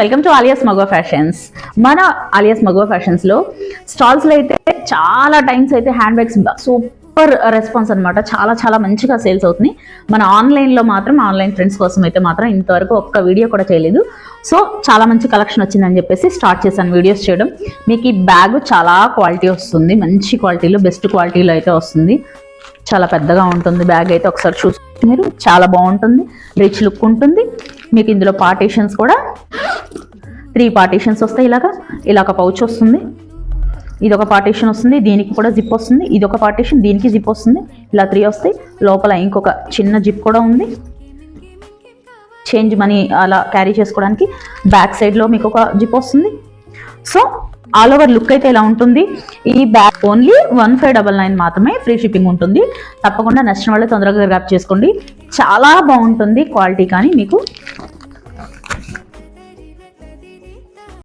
Welcome to Aliyas Magava fashions. మన Aliyas Magava fashions లో stalls లో అయితే చాలా టైమ్స్ అయితే హ్యాండ్ బ్యాగ్స్ సూపర్ రెస్పాన్స్ అనమాట. చాలా చాలా మంచిగా సేల్స్ అవుతుంది. మన ఆన్లైన్ లో మాత్రం ఆన్లైన్ ఫ్రెండ్స్ కోసం అయితే మాత్రం ఇంతవరకు ఒక్క వీడియో కూడా చేయలేదు. సో చాలా మంచి కలెక్షన్ వచ్చిందని చెప్పేసి స్టార్ట్ చేశాను వీడియోస్ చేయడం. మీకు ఈ బ్యాగ్ చాలా క్వాలిటీ వస్తుంది, మంచి క్వాలిటీలో బెస్ట్ క్వాలిటీలో అయితే వస్తుంది. చాలా పెద్దగా ఉంటుంది బ్యాగ్ అయితే, ఒకసారి చూసి మీరు చాలా బాగుంటుంది, రిచ్ లుక్ ఉంటుంది. మీకు ఇందులో పార్టీషన్స్ కూడా 3 పార్టీషన్స్ వస్తాయి. ఇలాగ పౌచ్ వస్తుంది, ఇదొక పార్టీషన్ వస్తుంది, దీనికి కూడా జిప్ వస్తుంది, ఇదొక పార్టీషన్, దీనికి జిప్ వస్తుంది. ఇలా 3 వస్తాయి. లోపల ఇంకొక చిన్న జిప్ కూడా ఉంది, చేంజ్ మనీ అలా క్యారీ చేసుకోవడానికి. బ్యాక్ సైడ్లో మీకు ఒక జిప్ వస్తుంది. సో ఆల్ ఓవర్ లుక్ అయితే ఇలా ఉంటుంది. ఈ బ్యాగ్ ఓన్లీ 1599 మాత్రమే, ఫ్రీ షిప్పింగ్ ఉంటుంది. తప్పకుండా నచ్చిన వాళ్ళు తొందరగా గ్రాప్ చేసుకోండి. చాలా బాగుంటుంది క్వాలిటీ, కానీ మీకు